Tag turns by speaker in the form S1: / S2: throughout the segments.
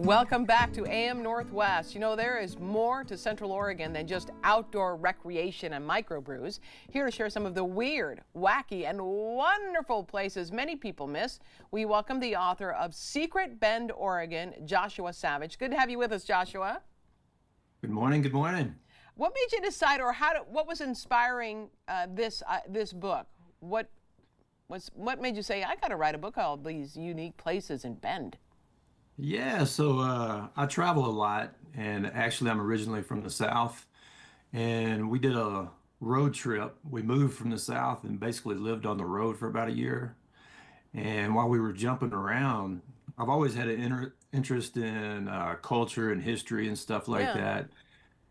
S1: Welcome back to AM Northwest. You know, there is more to Central Oregon than just outdoor recreation and microbrews. Here to share some of the weird, wacky, and wonderful places many people miss, we welcome the author of Secret Bend, Oregon, Joshua Savage. Good to have you with us, Joshua.
S2: Good morning. Good morning.
S1: What made you decide, or what was inspiring this book? What made you say, I got to write a book called These Unique Places in Bend?
S2: Yeah, so I travel a lot, and actually, I'm originally from the South, and we did a road trip. We moved from the South and basically lived on the road for about a year. And while we were jumping around, I've always had an interest in culture and history and stuff like
S1: Yeah.
S2: that.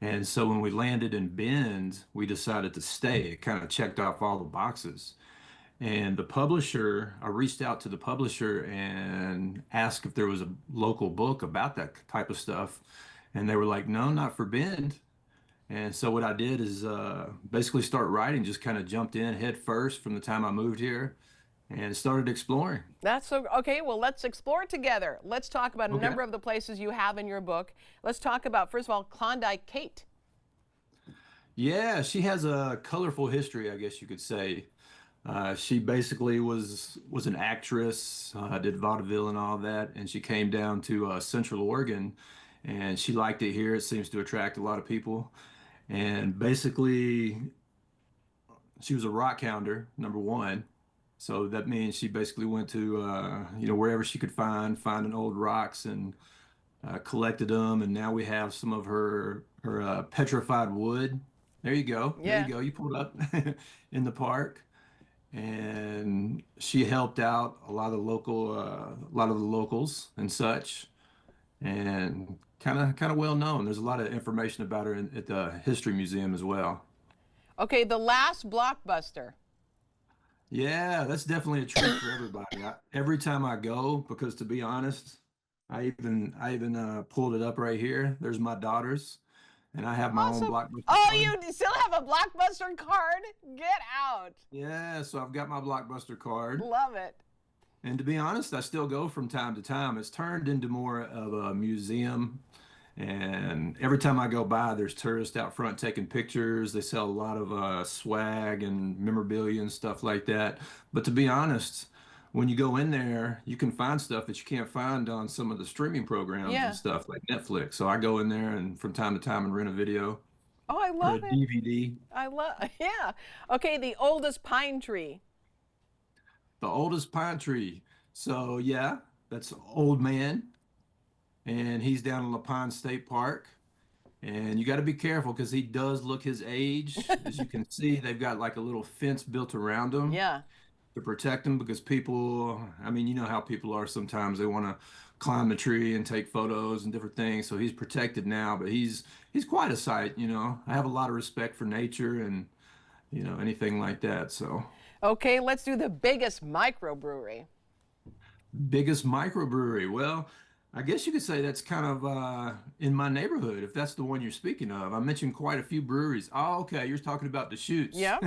S2: And so when we landed in Bend, we decided to stay. It kind of checked off all the boxes. And the publisher, I reached out to the publisher and asked if there was a local book about that type of stuff. And they were like, no, not for Bend. And so what I did is basically start writing, just kind of jumped in head first from the time I moved here and started exploring.
S1: That's so okay. Well, let's explore together. Let's talk about a
S2: Okay.
S1: number of the places you have in your book. Let's talk about, first of all, Klondike Kate.
S2: Yeah, she has a colorful history, I guess you could say. She basically was an actress, did vaudeville and all that, and she came down to Central Oregon, and she liked it here. It seems to attract a lot of people. And basically, she was a rock hounder, number one. So that means she basically went to wherever she could finding old rocks and collected them. And now we have some of her petrified wood. There you go. There you
S1: Yeah.
S2: go. You pulled up in the park, and she helped out a lot of the locals and such, and kind of well known. There's a lot of information about her at the history museum as well.
S1: Okay, the last blockbuster.
S2: Yeah, that's definitely a treat for everybody. Every time I go, because to be honest, I even pulled it up right here. There's my daughters, and I have my own
S1: Awesome.
S2: blockbuster
S1: Oh,
S2: card.
S1: you still have a blockbuster card? Get out.
S2: Yeah, so I've got my blockbuster card.
S1: Love it.
S2: And to be honest, I still go from time to time. It's turned into more of a museum. And every time I go by, there's tourists out front taking pictures. They sell a lot of swag and memorabilia and stuff like that. But to be honest, when you go in there, you can find stuff that you can't find on some of the streaming programs and
S1: Yeah.
S2: stuff like Netflix. So I go in there and from time to time and rent a video
S1: Oh, I
S2: or a
S1: love it.
S2: DVD.
S1: I love, yeah. Okay, the oldest pine tree.
S2: The oldest pine tree. So yeah, that's Old Man. And he's down in La Pine State Park. And you got to be careful because he does look his age. As you can see, they've got like a little fence built around him
S1: Yeah.
S2: to protect him because people, I mean, you know how people are sometimes. They want to climb the tree and take photos and different things. So he's protected now, but he's quite a sight, you know. I have a lot of respect for nature and, anything like that. So
S1: Okay, let's do the biggest microbrewery.
S2: biggest microbrewery. Well, I guess you could say that's kind of in my neighborhood, if that's the one you're speaking of. I mentioned quite a few breweries. Oh, okay, you're talking about Deschutes.
S1: Yeah.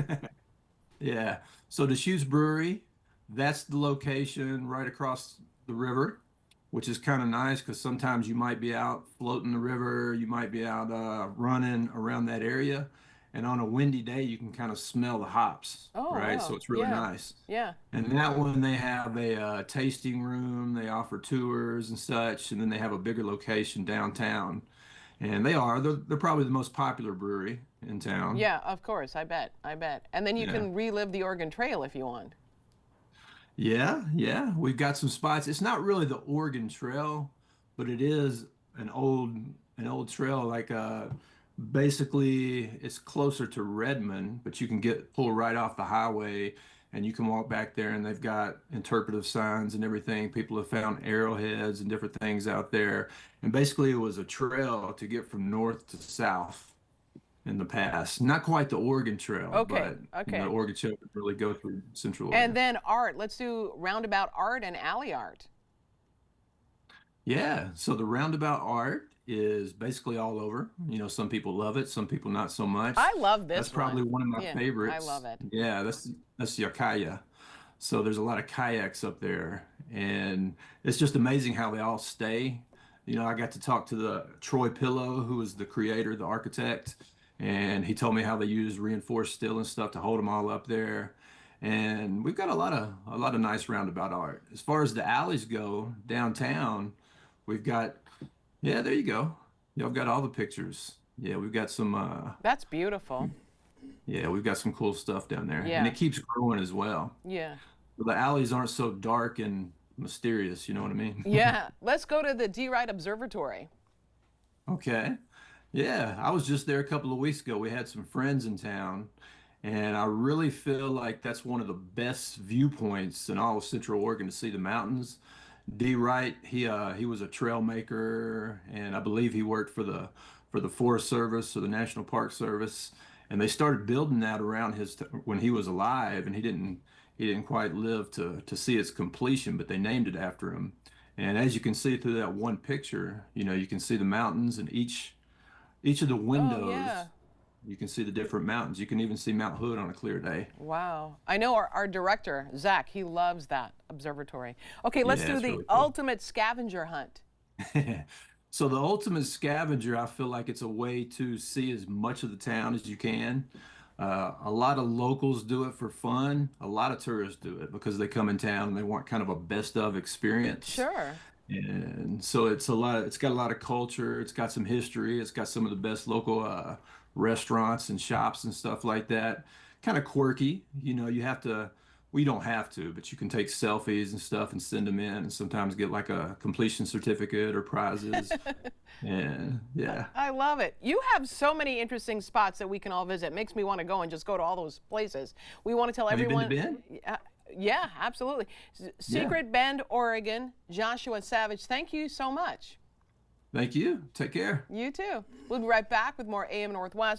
S2: Yeah. So Deschutes Brewery, that's the location right across the river, which is kind of nice because sometimes you might be out floating the river, you might be out running around that area, and on a windy day, you can kind of smell the hops,
S1: Oh,
S2: right? So
S1: wow.
S2: it's really
S1: Yeah.
S2: nice.
S1: Yeah.
S2: And that one, they have a tasting room, they offer tours and such, and then they have a bigger location downtown. And they're probably the most popular brewery in town.
S1: Yeah, of course. I bet. I bet. And then you
S2: Yeah.
S1: can relive the Oregon Trail if you want.
S2: Yeah, yeah. We've got some spots. It's not really the Oregon Trail, but it is an old an old trail like basically it's closer to Redmond, but you can pull right off the highway and you can walk back there and they've got interpretive signs and everything. People have found arrowheads and different things out there. And basically it was a trail to get from north to south in the past. Not quite the Oregon Trail,
S1: Okay.
S2: but the
S1: Okay.
S2: Oregon Trail would really go through Central
S1: And
S2: Oregon.
S1: then art. Let's do roundabout art and alley art.
S2: Yeah, so the roundabout art is basically all over. Some people love it, some people not so much.
S1: I love
S2: That's
S1: this
S2: probably
S1: one.
S2: one of my
S1: Yeah, I
S2: favorites.
S1: love it.
S2: Yeah, that's Yakaya. So there's a lot of kayaks up there, and it's just amazing how they all stay. I got to talk to the Troy Pillow, who was the creator, the architect, and he told me how they use reinforced steel and stuff to hold them all up there. And we've got a lot of nice roundabout art. As far as the alleys go downtown, we've got yeah, there you go. Y'all got all the pictures. Yeah, we've got some
S1: That's beautiful.
S2: yeah, we've got some cool stuff down there, and
S1: Yeah,
S2: it keeps growing as well.
S1: yeah,
S2: The alleys aren't so dark and mysterious, you know what I mean?
S1: yeah. Let's go to the D. Wright Observatory.
S2: Okay. Yeah, I was just there a couple of weeks ago. We had some friends in town, and I really feel like that's one of the best viewpoints in all of Central Oregon to see the mountains. D. Wright, he was a trail maker, and I believe he worked for the Forest Service or the National Park Service, and they started building that around when he was alive, and he didn't quite live to see its completion, but they named it after him. And as you can see through that one picture, you can see the mountains, and each of the
S1: Oh, yeah.
S2: windows, you can see the different mountains. You can even see Mount Hood on a clear day.
S1: Wow. I know our director, Zach, he loves that observatory. Okay, let's
S2: Yeah,
S1: do
S2: it's
S1: the
S2: really cool.
S1: ultimate scavenger hunt.
S2: So the ultimate scavenger, I feel like it's a way to see as much of the town as you can. A lot of locals do it for fun. A lot of tourists do it because they come in town and they want kind of a best of experience.
S1: Sure.
S2: And so it's got a lot of culture, it's got some history, it's got some of the best local restaurants and shops and stuff like that. Kind of quirky, we don't have to, but you can take selfies and stuff and send them in and sometimes get like a completion certificate or prizes. And yeah.
S1: I love it. You have so many interesting spots that we can all visit. Makes me want to go and just go to all those places. We want to tell
S2: Have you been to
S1: everyone.
S2: Bend?
S1: Yeah, absolutely.
S2: Yeah.
S1: Secret Bend, Oregon. Joshua Savage, thank you so much.
S2: Thank you. Take care.
S1: You too. We'll be right back with more AM Northwest.